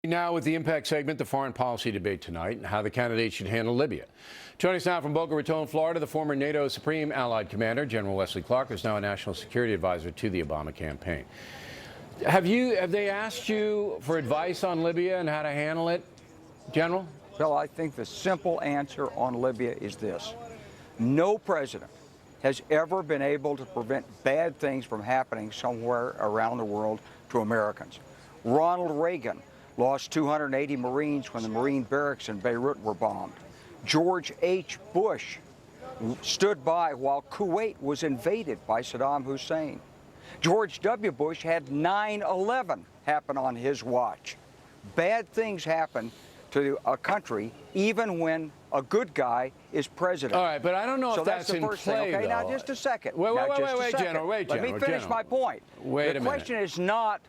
Now with the Impact segment, the foreign policy debate tonight and how the candidates should handle Libya. Joining us now from Boca Raton, Florida, the former NATO Supreme Allied Commander, General Wesley Clark, who's now a national security advisor to the Obama campaign. Have they asked you for advice on Libya and how to handle it, General? Bill, I think the simple answer on Libya is this. No president has ever been able to prevent bad things from happening somewhere around the world to Americans. Ronald Reagan lost 280 Marines when the Marine barracks in Beirut were bombed. George H. Bush stood by while Kuwait was invaded by Saddam Hussein. George W. Bush had 9/11 happen on his watch. Bad things happen to a country even when a good guy is president. All right, but I don't know if that's the in first play, thing. Okay, though. now just a second. Wait, General. Let me finish my point. Wait a minute.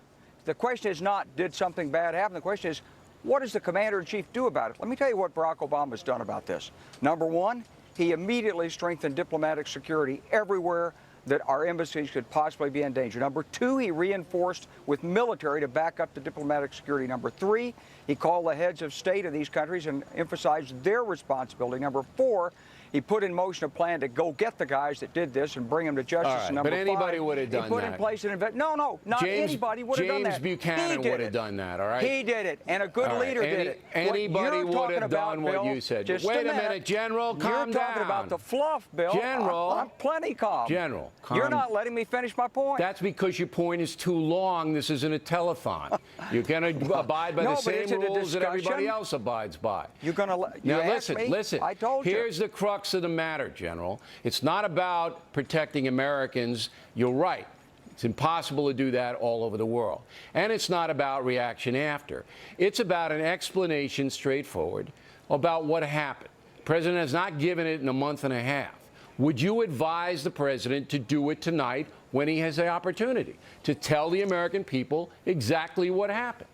The question is not, did something bad happen? The question is, what does the commander-in-chief do about it? Let me tell you what Barack Obama has done about this. Number one, he immediately strengthened diplomatic security everywhere that our embassies could possibly be in danger. Number two, he reinforced with military to back up the diplomatic security. Number three, he called the heads of state of these countries and emphasized their responsibility. Number four, he put in motion a plan to go get the guys that did this and bring them to justice. All right, and number but anybody five, would have done he put that. in place an not anybody would have done that. James Buchanan would have done that, all right? He did it, and a good leader did it. Anybody would have done what you said. Wait a minute, General, calm down. You're talking about the fluff, Bill. General. I'm plenty calm. General, calm. You're not letting me finish my point. That's because your point is too long. This isn't a telethon. You're going to abide by the same rules that everybody else abides by. You're going to now listen. I told you. Here's the crux of the matter, General. It's not about protecting Americans. You're right. It's impossible to do that all over the world. And it's not about reaction after. It's about an explanation, straightforward, about what happened. The president has not given it in a month and a half. Would you advise the president to do it tonight when he has the opportunity to tell the American people exactly what happened?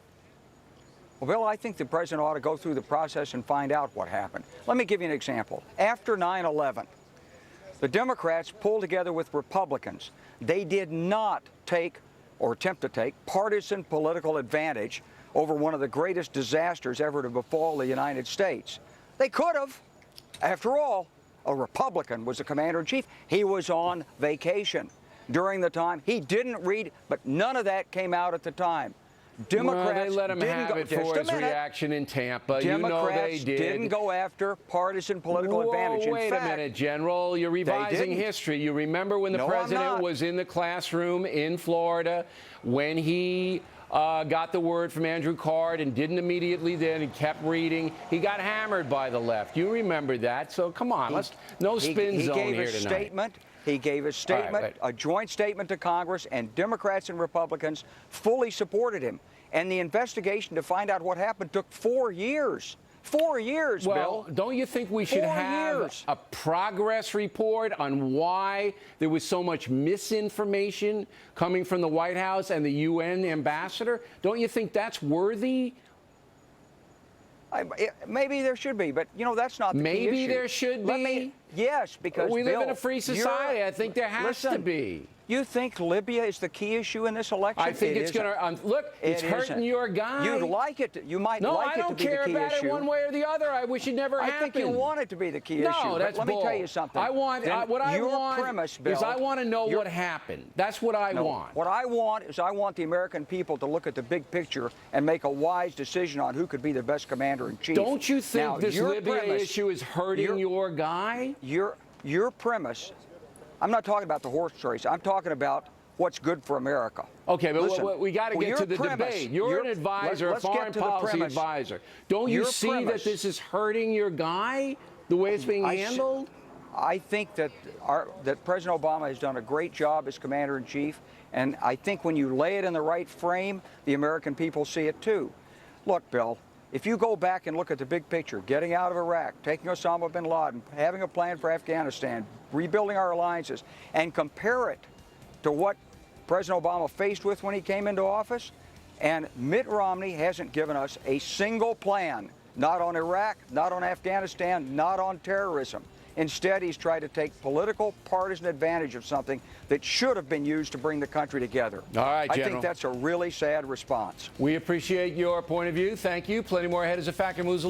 Well, Bill, I think the president ought to go through the process and find out what happened. Let me give you an example. After 9/11, the Democrats pulled together with Republicans. They did not take or attempt to take partisan political advantage over one of the greatest disasters ever to befall the United States. They could have. After all, a Republican was the commander-in-chief. He was on vacation during the time. He didn't read, but none of that came out at the time. Democrats they let him have it for his reaction in Tampa. Democrats didn't go after partisan political advantage. Wait a minute, General. You're revising history. You remember when the president was in the classroom in Florida when he got the word from Andrew Card and didn't immediately then, he kept reading. He got hammered by the left. You remember that. So come on, no spin zone here tonight. He gave a statement, a joint statement to Congress, and Democrats and Republicans fully supported him. And the investigation to find out what happened took 4 years. 4 years, Bill. Well, don't you think we should have a progress report on why there was so much misinformation coming from the White House and the UN ambassador? Don't you think that's worthy? Maybe there should be, but, you know, that's not the key issue. Maybe there should be? Yes, because, we live in a free society. I think there has to be. You think Libya is the key issue in this election? I think it's going to look. It's hurting your guy. You'd like it. You might like it to be the key issue. No, I don't care about it one way or the other. I wish it never happened. I think you want it to be the key issue. No, that's bull. Let me tell you something. What I want to know what happened. That's what I want. What I want is I want the American people to look at the big picture and make a wise decision on who could be the best commander-in-chief. Don't you think this Libya issue is hurting your guy? Your premise. I'm not talking about the horse race. I'm talking about what's good for America. Okay, but we got to get to the debate. You're an advisor, a foreign policy advisor. Don't you see that this is hurting your guy, the way it's being handled? I think that President Obama has done a great job as commander-in-chief, and I think when you lay it in the right frame, the American people see it too. Look, Bill, if you go back and look at the big picture, getting out of Iraq, taking Osama bin Laden, having a plan for Afghanistan, rebuilding our alliances, and compare it to what President Obama faced with when he came into office, and Mitt Romney hasn't given us a single plan, not on Iraq, not on Afghanistan, not on terrorism. Instead, he's tried to take political partisan advantage of something that should have been used to bring the country together. All right, I General. think that's a really sad response. We appreciate your point of view. Thank you. Plenty more ahead as a Factor Moves